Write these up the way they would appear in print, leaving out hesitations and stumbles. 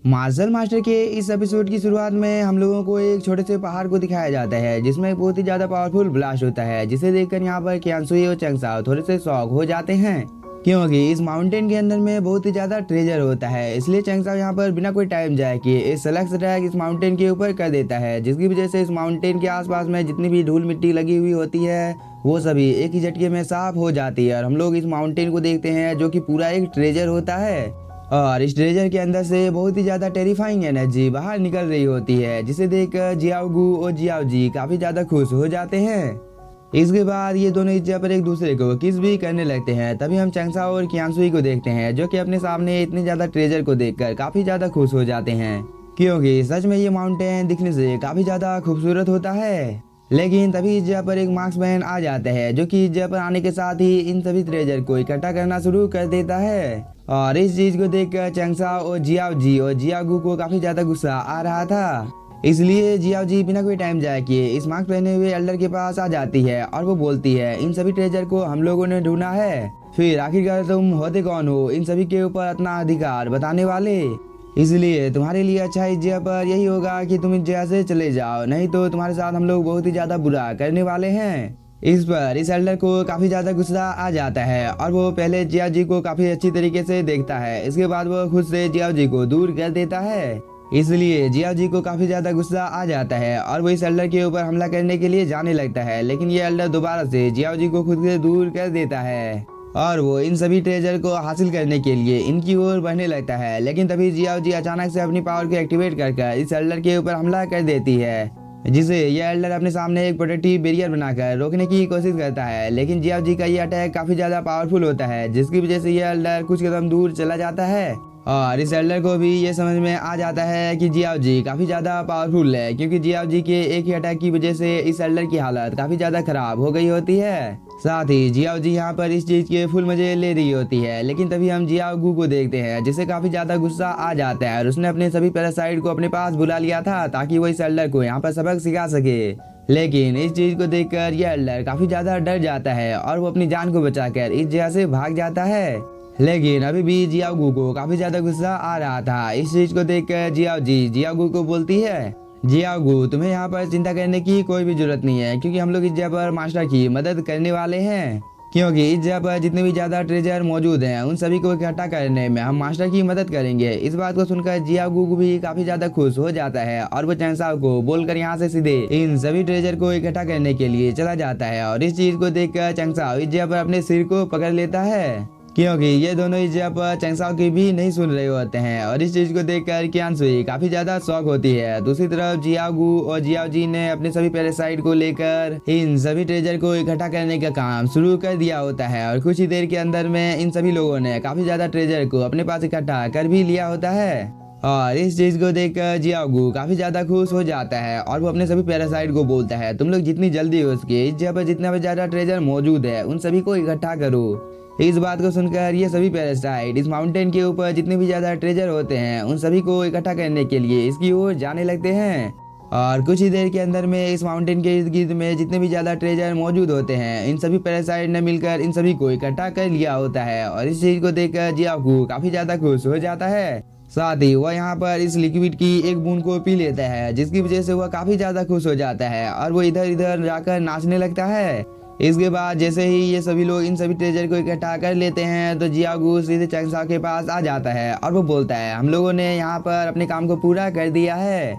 Martial master के इस episode की शुरुआत में हम लोगों को एक छोटे से पहाड़ को दिखाया जाता है जिसमें एक बहुत ही ज्यादा पावरफुल ब्लास्ट होता है, जिसे देखकर यहाँ पर कियांसुई और चैंगसाओ थोड़े से शॉक हो जाते हैं क्योंकि इस माउंटेन के अंदर में बहुत ही ज्यादा ट्रेजर होता है। इसलिए चैंगसाओ यहाँ पर बिना कोई टाइम जाए किए इस सलग अटैक इस माउंटेन के ऊपर कर देता है, जिसकी वजह से इस माउंटेन के आसपास में जितनी भी धूल मिट्टी लगी हुई होती है वो सभी एक ही झटके में साफ हो जाती है और हम लोग इस माउंटेन को देखते हैं जो कि पूरा एक ट्रेजर होता है। और इस ट्रेजर के अंदर से बहुत ही ज्यादा टेरिफाइंग एनर्जी बाहर निकल रही होती है, जिसे देखकर जियाओगू और जियाओ जी काफी ज्यादा खुश हो जाते हैं। इसके बाद ये दोनों इस जगह पर एक दूसरे को किस भी करने लगते हैं। तभी हम चैंगसाओ और कियांसुई को देखते हैं जो कि अपने सामने इतने ज्यादा ट्रेजर को देखकर काफी ज्यादा खुश हो जाते हैं, क्योंकि सच में ये माउंटेन दिखने से काफी ज्यादा खूबसूरत होता है। लेकिन तभी इस जगह पर एक मार्क्समैन आ जाता है जो कि इस जगह पर आने के साथ ही इन सभी ट्रेजर को इकट्ठा करना शुरू कर देता है। और इस चीज को देखकर चैंगसाओ और जियाओ जी और जियागू को काफी ज्यादा गुस्सा आ रहा था। इसलिए जियाओ जी बिना कोई टाइम जाए किए इस मास्क पहने हुए एल्डर के पास आ जाती है और वो बोलती है, इन सभी ट्रेजर को हम लोगों ने ढूंढा है, फिर आखिरकार तुम होते कौन हो इन सभी के ऊपर अपना अधिकार बताने वाले। इसलिए तुम्हारे लिए अच्छा इस जगह पर यही होगा कि तुम इस जगह से चले जाओ, नहीं तो तुम्हारे साथ हम लोग बहुत ही ज्यादा बुरा करने वाले हैं। इस पर इस एल्डर को काफी ज्यादा गुस्सा आ जाता है और वो पहले जियाओ जी को काफी अच्छी तरीके से देखता है। इसके बाद वो खुद से जियाओ जी को दूर कर देता है। इसलिए जियाओ जी को काफी ज्यादा गुस्सा आ जाता है और वो इस एल्डर के ऊपर हमला करने के लिए जाने लगता है, लेकिन ये एल्डर दोबारा से जियाओ जी को खुद से दूर कर देता है और वो इन सभी ट्रेजर को हासिल करने के लिए इनकी ओर बढ़ने लगता है। लेकिन तभी जियाओ जी अचानक से अपनी पावर को एक्टिवेट कर इस एल्डर के ऊपर हमला कर देती है, जिसे यह एल्डर अपने सामने एक प्रोटेक्टिव बैरियर बनाकर रोकने की कोशिश करता है। लेकिन जियाओ जी का ये अटैक काफी ज्यादा पावरफुल होता है, जिसकी वजह से यह एल्डर कुछ कदम दूर चला जाता है और इस एल्डर को भी ये समझ में आ जाता है कि जियाओ जी काफी ज्यादा पावरफुल है, क्योंकि जियाओ जी के एक ही अटैक की वजह से इस एल्डर की हालत काफी ज्यादा खराब हो गई होती है। साथ ही जियाओ जी यहाँ पर इस चीज के फुल मजे ले रही होती है। लेकिन तभी हम जियाओगू को देखते हैं जिसे काफी ज्यादा गुस्सा आ जाता है और उसने अपने सभी पैरासाइट को अपने पास बुला लिया था ताकि वो इस एल्डर को यहाँ पर सबक सिखा सके। लेकिन इस चीज को देखकर यह एल्डर काफी ज्यादा डर जाता है और वो अपनी जान को बचाकर इस जगह से भाग जाता है। लेकिन अभी भी जियाओगू को काफी ज्यादा गुस्सा आ रहा था। इस चीज को देखकर जियाओ जी जियाओगू को बोलती है, जियाओगू तुम्हें यहाँ पर चिंता करने की कोई भी जरूरत नहीं है, क्योंकि हम लोग इस जगह पर मास्टर की मदद करने वाले हैं। क्योंकि इस जगह पर जितने भी ज्यादा ट्रेजर मौजूद हैं उन सभी को इकट्ठा करने में हम मास्टर की मदद करेंगे। इस बात को सुनकर जियाओगू भी काफी ज्यादा खुश हो जाता है और वो चैंगसाओ को बोलकर यहाँ से सीधे इन सभी ट्रेजर को इकट्ठा करने के लिए चला जाता है। और इस चीज को देखकर चैंगसाओ इस जगह पर अपने सिर को पकड़ लेता है, क्योंकि ये दोनों इस जगह पर चैंगसाओ की भी नहीं सुन रहे होते हैं। और इस चीज को देखकर कियांसुई काफी ज्यादा शौक होती है। दूसरी तरफ जियाओगू और जियाओ जी ने अपने सभी पैरासाइट को लेकर इन सभी ट्रेजर को इकट्ठा करने का काम शुरू कर दिया होता है और कुछ ही देर के अंदर में इन सभी लोगों ने काफी ज्यादा ट्रेजर को अपने पास इकट्ठा कर भी लिया होता है। और इस चीज को देखकर जियाओगू काफी ज्यादा खुश हो जाता है और वो अपने सभी पैरासाइट को बोलता है, तुम लोग जितनी जल्दी हो सके इस जगह पर जितना भी ज्यादा ट्रेजर मौजूद है उन सभी को इकट्ठा करो। इस बात को सुनकर ये सभी पैरासाइट इस माउंटेन के ऊपर जितने भी ज्यादा ट्रेजर होते हैं उन सभी को इकट्ठा करने के लिए इसकी ओर जाने लगते हैं। और कुछ ही देर के अंदर में इस माउंटेन के इर्द गिर्द में जितने भी ज्यादा ट्रेजर मौजूद होते हैं इन सभी पैरासाइट ने मिलकर इन सभी को इकट्ठा कर लिया होता है। और इस चीज को देखकर जियाओगू काफी ज्यादा खुश हो जाता है। साथ ही वह यहाँ पर इस लिक्विड की एक बूंद को पी लेता है, जिसकी वजह से वह काफी ज्यादा खुश हो जाता है और वो इधर इधर जाकर नाचने लगता है। इसके बाद जैसे ही ये सभी लोग इन सभी ट्रेजर को इकट्ठा कर लेते हैं तो जियाओगू सीधे चैंगसाओ के पास आ जाता है और वो बोलता है, हम लोगों ने यहाँ पर अपने काम को पूरा कर दिया है,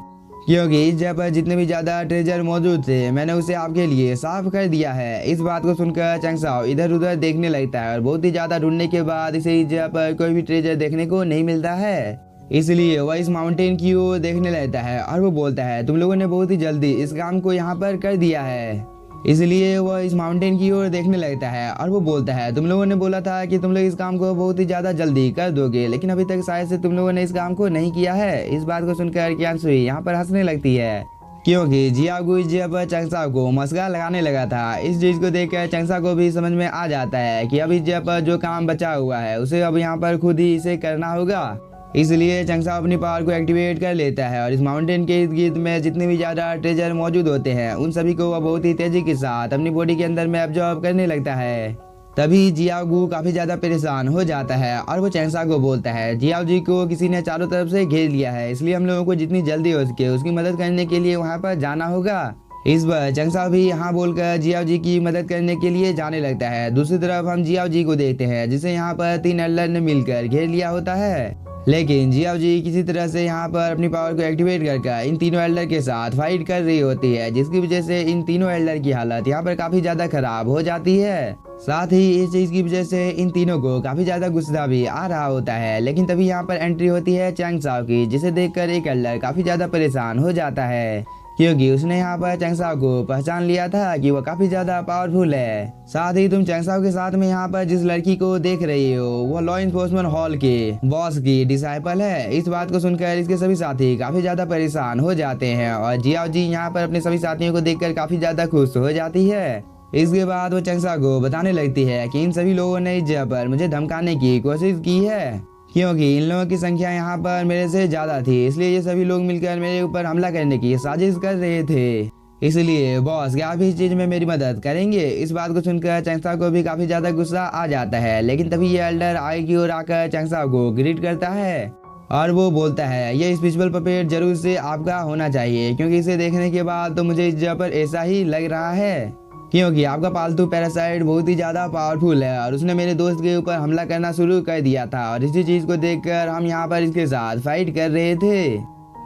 क्योंकि इस जगह पर जितने भी ज्यादा ट्रेजर मौजूद थे मैंने उसे आपके लिए साफ कर दिया है। इस बात को सुनकर चैंगसाओ इधर उधर देखने लगता है और बहुत ही ज्यादा ढूंढने के बाद इसे इस जगह पर कोई भी ट्रेजर देखने को नहीं मिलता है। इसलिए वह इस माउंटेन की ओर देखने लगता है और वो बोलता है, तुम लोगों ने बहुत ही जल्दी इस काम को यहाँ पर कर दिया है। इसलिए वह इस माउंटेन की ओर देखने लगता है और वो बोलता है, तुम लोगों ने बोला था कि तुम लोग इस काम को बहुत ही ज्यादा जल्दी कर दोगे, लेकिन अभी तक शायद से तुम लोगों ने इस काम को नहीं किया है। इस बात को सुनकर कियांसुई यहाँ पर हंसने लगती है, क्योंकि जियाओगू इस जगह पर चैंगसाओ को मस्का लगाने लगा था। इस चीज को देखकर चैंगसाओ को भी समझ में आ जाता है कि अब इस जगह पर जो काम बचा हुआ है उसे अब यहाँ पर खुद ही इसे करना होगा। इसलिए चैंगसाओ अपनी पावर को एक्टिवेट कर लेता है और इस माउंटेन के इर्द गिर्द में जितने भी ज्यादा ट्रेजर मौजूद होते हैं उन सभी को वह बहुत ही तेजी के साथ अपनी बॉडी के अंदर में एब्जॉर्ब करने लगता है। तभी जियाओगू काफी ज्यादा परेशान हो जाता है और वो चैंगसा को बोलता है, जियाओ जी को किसी ने चारों तरफ से घेर लिया है, इसलिए हम लोगों को जितनी जल्दी हो सके उसकी मदद करने के लिए वहाँ पर जाना होगा। इस बार चैंगसा भी यहाँ बोलकर जियाओ जी की मदद करने के लिए जाने लगता है। दूसरी तरफ हम जियाओ जी को देखते हैं जिसे यहाँ पर 3 एल्डर ने मिलकर घेर लिया होता है, लेकिन जियाओ जी किसी तरह से यहाँ पर अपनी पावर को एक्टिवेट करके इन तीनों एल्डर के साथ फाइट कर रही होती है, जिसकी वजह से इन तीनों एल्डर की हालत यहाँ पर काफी ज्यादा खराब हो जाती है। साथ ही इस चीज की वजह से इन तीनों को काफी ज्यादा गुस्सा भी आ रहा होता है, लेकिन तभी यहाँ पर एंट्री होती है चैंगसाओ की, जिसे देखकर एक एल्डर काफी ज्यादा परेशान हो जाता है क्योंकि उसने यहाँ पर चैंगसाओ को पहचान लिया था कि वो काफी ज्यादा पावरफुल है। साथ ही तुम चैंगसाओ के साथ में यहाँ पर जिस लड़की को देख रही हो वो लॉ इन्फोर्समेंट हॉल के बॉस की डिसाइपल है। इस बात को सुनकर इसके सभी साथी काफी ज्यादा परेशान हो जाते हैं और जियाओ जी यहाँ पर अपने सभी साथियों को देखकर काफी ज्यादा खुश हो जाती है। इसके बाद वो चैंगसाओ को बताने लगती है कि इन सभी लोगों ने इस जगह पर मुझे धमकाने की कोशिश की है क्योंकि इन लोगों की संख्या यहाँ पर मेरे से ज्यादा थी, इसलिए ये सभी लोग मिलकर मेरे ऊपर हमला करने की साजिश कर रहे थे। इसलिए बॉस क्या आप इस चीज में मेरी मदद करेंगे? इस बात को सुनकर चैंगसाओ को भी काफी ज्यादा गुस्सा आ जाता है, लेकिन तभी ये एल्डर आगे की ओर आकर चैंगसाओ को ग्रीट करता है और वो बोलता है, ये स्पिरिचुअल पपेट जरूर से आपका होना चाहिए क्योंकि इसे देखने के बाद तो मुझे इस जगह पर ऐसा ही लग रहा है क्योंकि आपका पालतू पैरासाइट बहुत ही ज्यादा पावरफुल है और उसने मेरे दोस्त के ऊपर हमला करना शुरू कर दिया था और इसी चीज को देखकर हम यहाँ पर इसके साथ फाइट कर रहे थे।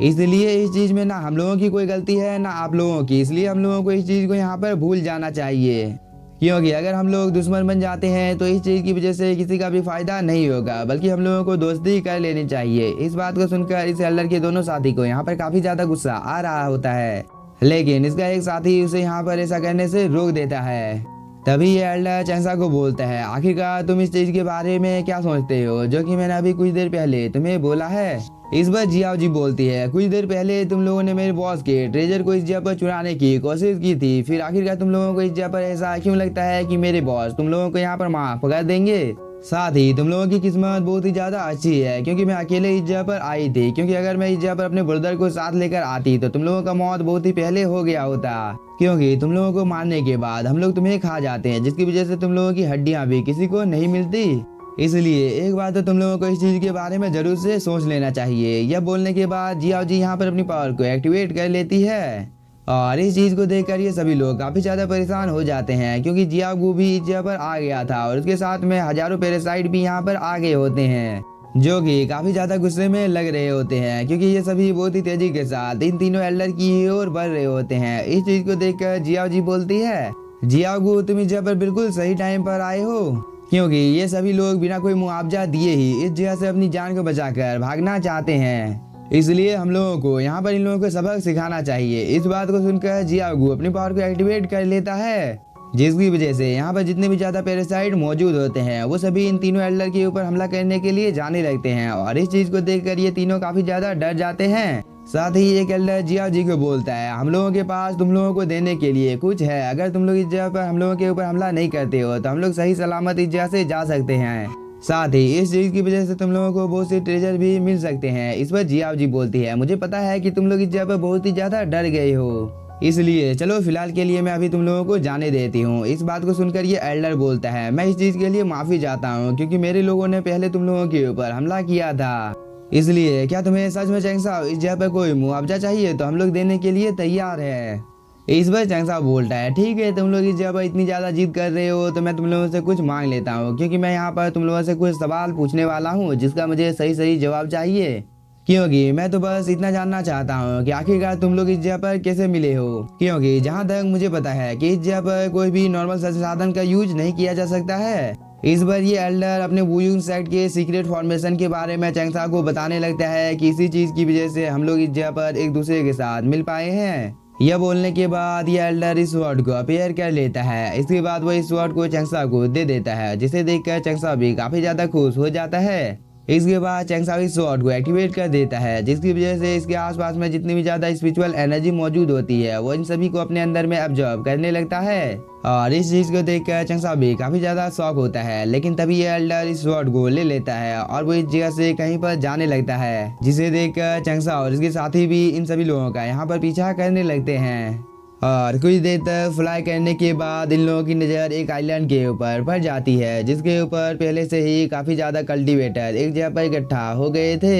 इसलिए इस चीज में ना हम लोगों की कोई गलती है ना आप लोगों की, इसलिए हम लोगों को इस चीज को यहाँ पर भूल जाना चाहिए क्योंकि अगर हम लोग दुश्मन बन जाते हैं तो इस चीज की वजह से किसी का भी फायदा नहीं होगा, बल्कि हम लोगों को दोस्ती कर लेनी चाहिए। इस बात को सुनकर इस एल्डर के दोनों साथी को यहाँ पर काफी ज्यादा गुस्सा आ रहा होता है, लेकिन इसका एक साथी उसे यहाँ पर ऐसा करने से रोक देता है। तभी ये एल्डर चैंगसाओ को बोलता है, आखिरकार तुम इस चीज के बारे में क्या सोचते हो जो कि मैंने अभी कुछ देर पहले तुम्हें बोला है? इस बार जियाओ जी बोलती है, कुछ देर पहले तुम लोगों ने मेरे बॉस के ट्रेजर को इस जगह पर चुराने की कोशिश की थी, फिर आखिरकार तुम लोगों को इस जगह पर ऐसा क्यों लगता है कि मेरे बॉस तुम लोगों को यहाँ पर माफ कर देंगे? साथ ही तुम लोगों की किस्मत बहुत ही ज्यादा अच्छी है क्योंकि मैं अकेले इस जगह पर आई थी, क्योंकि अगर मैं इस जगह पर अपने ब्रदर को साथ लेकर आती तो तुम लोगों का मौत बहुत ही पहले हो गया होता, क्योंकि तुम लोगों को मारने के बाद हम लोग तुम्हें खा जाते हैं, जिसकी वजह से तुम लोगों की हड्डियां भी किसी को नहीं मिलती। इसलिए एक बात तो तुम लोगों को इस चीज के बारे में जरूर से सोच लेना चाहिए। यह बोलने के बाद जियाओ जी यहाँ पर अपनी पावर को एक्टिवेट कर लेती है और इस चीज को देखकर ये सभी लोग काफी ज्यादा परेशान हो जाते हैं क्योंकि जियाओगू भी इस जगह पर आ गया था और उसके साथ में हजारों पैरासाइट भी यहाँ पर आ गए होते हैं जो कि काफी ज्यादा गुस्से में लग रहे होते हैं क्योंकि ये सभी बहुत ही तेजी के साथ इन तीनों एल्डर की ओर बढ़ रहे होते हैं। इस चीज को देखकर जियाओ जी बोलती है, जियाओगू तुम इस जगह पर बिल्कुल सही टाइम पर आए हो क्योंकि ये सभी लोग बिना कोई मुआवजा दिए ही इस जगह से अपनी जान को बचाकर भागना चाहते हैं, इसलिए हम लोगों को यहाँ पर इन लोगों को सबक सिखाना चाहिए। इस बात को सुनकर जियाओगू अपनी पावर को एक्टिवेट कर लेता है, जिसकी वजह से यहाँ पर जितने भी ज्यादा पैरासाइट मौजूद होते हैं वो सभी इन तीनों एल्डर के ऊपर हमला करने के लिए जाने लगते हैं और इस चीज को देखकर ये तीनों काफी ज्यादा डर जाते हैं। साथ ही एक एल्डर जियाओ जी को बोलता है, हम लोगों के पास तुम लोगों को देने के लिए कुछ है, अगर तुम लोग इस जगह पर हम लोगों के ऊपर हमला नहीं करते हो तो हम लोग सही सलामत इस जगह से जा सकते हैं। साथ ही इस चीज की वजह से तुम लोगों को बहुत से ट्रेजर भी मिल सकते हैं। इस पर जियाओ जी बोलती है, मुझे पता है कि तुम लोग इस जगह पर बहुत ही ज्यादा डर गए हो, इसलिए चलो फिलहाल के लिए मैं अभी तुम लोगों को जाने देती हूँ। इस बात को सुनकर ये एल्डर बोलता है, मैं इस चीज के लिए माफी चाहता हूँ क्योंकि मेरे लोगों ने पहले तुम लोगों के ऊपर हमला किया था, इसलिए क्या तुम्हें सच में चैंगसाओ इस जगह पर कोई मुआवजा चाहिए तो हम लोग देने के लिए तैयार है। इस बार चैंगसाओ बोलता है, ठीक है तुम लोग इस जगह पर इतनी ज्यादा जिद कर रहे हो तो मैं तुम लोगों से कुछ मांग लेता हूँ, क्योंकि मैं यहाँ पर तुम लोगों से कुछ सवाल पूछने वाला हूँ जिसका मुझे सही सही जवाब चाहिए, क्योंकि मैं तो बस इतना जानना चाहता हूँ कि आखिरकार तुम लोग इस जगह पर कैसे मिले हो, क्योंकि जहाँ तक मुझे पता है कि इस जगह पर कोई भी नॉर्मल संसाधन का यूज नहीं किया जा सकता है। इस बार ये एल्डर अपने वुयुंग सेक्ट के सीक्रेट फॉर्मेशन के बारे में चैंगसाओ को बताने लगता है कि इसी चीज की वजह से हम लोग इस जगह पर एक दूसरे के साथ मिल पाए हैं। यह बोलने के बाद ये एल्डर इस स्वॉर्ड को अपेयर कर लेता है। इसके बाद वो इस स्वॉर्ड को चैंगसाओ को दे देता है, जिसे देखकर चैंगसाओ भी काफी ज्यादा खुश हो जाता है। इसके बाद चैंगसाओ इस स्वॉर्ड को एक्टिवेट कर देता है, जिसकी वजह से इसके आसपास में जितनी भी ज्यादा स्पिरिचुअल एनर्जी मौजूद होती है वो इन सभी को अपने अंदर में ऑब्जर्व करने लगता है। और इस चीज को देखकर चैंगसाओ भी काफी ज्यादा शॉक होता है, लेकिन तभी ये एल्डर इस स्वॉर्ड को ले लेता है और वो इस जगह से कहीं पर जाने लगता है, जिसे देखकर चैंगसाओ और इसके साथी भी इन सभी लोगों का यहाँ पर पीछा करने लगते हैं। और कुछ देर तक फ्लाई करने के बाद इन लोगों की नज़र एक आइलैंड के ऊपर पड़ जाती है, जिसके ऊपर पहले से ही काफ़ी ज़्यादा कल्टीवेटर एक जगह पर इकट्ठा हो गए थे।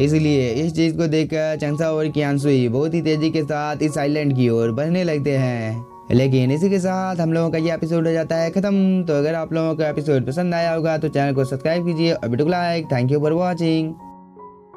इसलिए इस चीज़ को देखकर चंगसाओ और कियानसुई बहुत ही तेज़ी के साथ इस आइलैंड की ओर बढ़ने लगते हैं। लेकिन इसी के साथ हम लोगों का ये एपिसोड हो जाता है खत्म। तो अगर आप लोगों को एपिसोड पसंद आया होगा तो चैनल को सब्सक्राइब कीजिए और वीडियो को like. Thank you for watching.